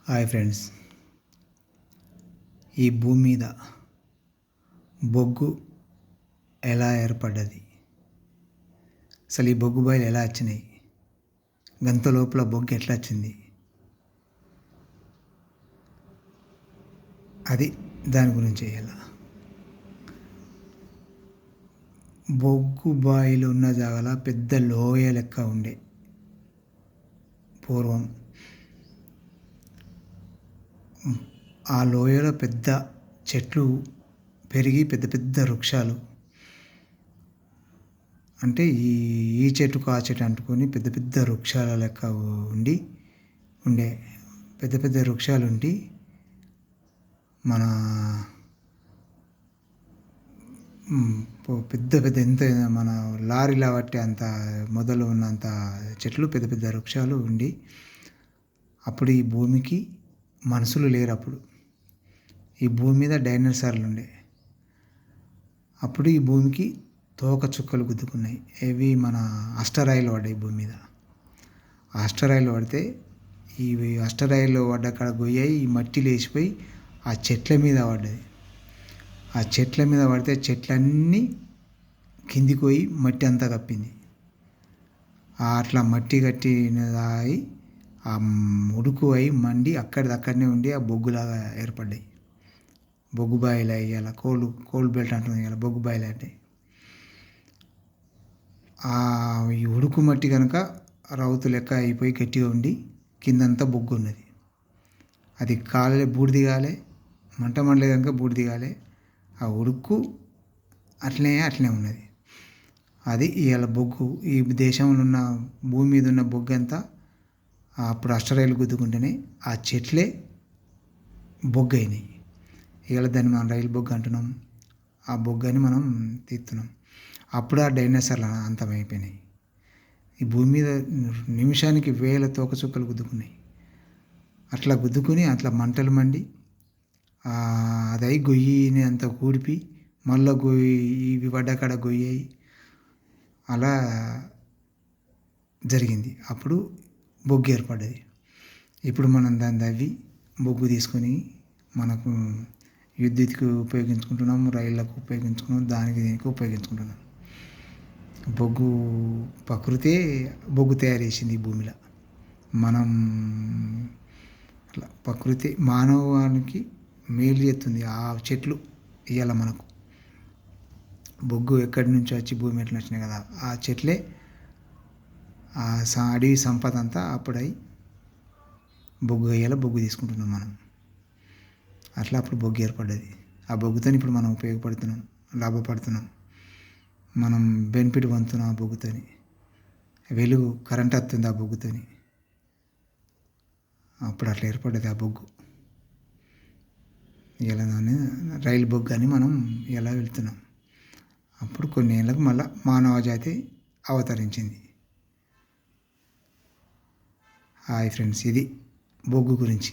Hi friends, ఈ భూమి మీద బొగ్గు ఎలా ఏర్పడ్డది? అసలు ఈ బొగ్గు బాయిలు ఎలా వచ్చినాయి? గంత లోపల బొగ్గు ఎట్లా వచ్చింది? అది దాని గురించి ఇలా బొగ్గు బాయిలు ఉన్న జాగాల పెద్ద లోయ లెక్క ఉండే పూర్వం. ఆ లోయలో పెద్ద చెట్లు పెరిగి పెద్ద పెద్ద వృక్షాలు, అంటే ఈ చెట్టుకు ఆ చెట్టు అంటుకొని పెద్ద పెద్ద వృక్షాల లెక్క ఉండే పెద్ద పెద్ద వృక్షాలు ఉండి మన పెద్ద పెద్ద ఎంత మన లారీలా బట్టి అంత మొదలు ఉన్నంత చెట్లు, పెద్ద పెద్ద వృక్షాలు ఉండి, అప్పుడు ఈ భూమికి మనుషులు లేరు. అప్పుడు ఈ భూమి మీద డైనోసార్లు ఉండే. అప్పుడు ఈ భూమికి తోక చుక్కలు గుద్దుకున్నాయి. ఇవి మన అస్టరాయిలు పడ్డాయి భూమి మీద. అస్టరాయిలు పడితే ఈ అస్టరాయిలు పడ్డ కాడ గొయ్యాయి, ఈ మట్టి లేచిపోయి ఆ చెట్ల మీద పడ్డది. ఆ చెట్ల మీద పడితే చెట్లన్నీ కిందికి పోయి మట్టి అంతా కప్పింది. అట్లా మట్టి కట్టినదాయి ఆ ఉడుకు అయి మండి అక్కడిదక్కడనే ఉండి ఆ బొగ్గులాగా ఏర్పడ్డాయి. బొగ్గు బాయిలు అయ్యాల కోల్ బెల్ట్ అంటుంది ఇలా బొగ్గు బాయిలు అంటే. ఈ ఉడుకు మట్టి కనుక రౌతు లెక్క అయిపోయి గట్టిగా ఉండి కిందంతా బొగ్గు ఉన్నది. అది కాలే బూడిది కాలే, మంట మండలే కనుక బూడిది కాలే. ఆ ఉడుకు అట్లనే ఉన్నది. అది ఇవాళ బొగ్గు. ఈ దేశంలో ఉన్న భూమి మీద ఉన్న బొగ్గు అంతా అప్పుడు అస్టరాయిలు గుద్దుకుంటేనే ఆ చెట్లే బొగ్గు అయినాయి. ఇవాళ దాన్ని మనం రైలు బొగ్గు అంటున్నాం. ఆ బొగ్గు అని మనం తీస్తున్నాం. అప్పుడు ఆ డైనోసార్లు అంతమైపోయినాయి. ఈ భూమి మీద నిమిషానికి వేల తోకచుక్కలు గుద్దుకున్నాయి. అట్లా గుద్దుకుని అట్లా మంటలు మండి అదై గొయ్యిని అంత కూడిపి మళ్ళీ ఇవి పడ్డకాడ గొయ్యాయి. అలా జరిగింది. అప్పుడు బొగ్గు ఏర్పడ్డది. ఇప్పుడు మనం దాన్ని తవ్వి బొగ్గు తీసుకొని మనకు విద్యుత్కి ఉపయోగించుకుంటున్నాం, రైళ్ళకు ఉపయోగించుకున్నాం, దీనికి ఉపయోగించుకుంటున్నాం. బొగ్గు ప్రకృతే బొగ్గు తయారు చేసింది ఈ భూమిలో. మనం అట్లా ప్రకృతి మానవానికి మేలు చేస్తుంది. ఆ చెట్లు ఇవాళ మనకు బొగ్గు ఎక్కడి నుంచి వచ్చి భూమి ఎట్లా వచ్చినాయి కదా, ఆ చెట్లే ఆ అడవి సంపద అంతా అప్పుడై బొగ్గు అయ్యేలా బొగ్గు తీసుకుంటున్నాం మనం. అట్లా అప్పుడు బొగ్గు ఏర్పడ్డది. ఆ బొగ్గుతో ఇప్పుడు మనం ఉపయోగపడుతున్నాం, లాభపడుతున్నాం, మనం బెనిఫిట్ పొందుతున్నాం. ఆ బొగ్గుతోని వెలుగు కరెంట్ వస్తుంది ఆ బొగ్గుతోని. అప్పుడు అట్లా ఏర్పడ్డది ఆ బొగ్గు. ఇలా దాన్ని రైలు బొగ్గు అని మనం ఇలా వెళ్తున్నాం. అప్పుడు కొన్ని ఏళ్ళకు మళ్ళీ మానవ జాతి అవతరించింది. హాయ్ ఫ్రెండ్స్, ఇది బొగ్గు గురించి.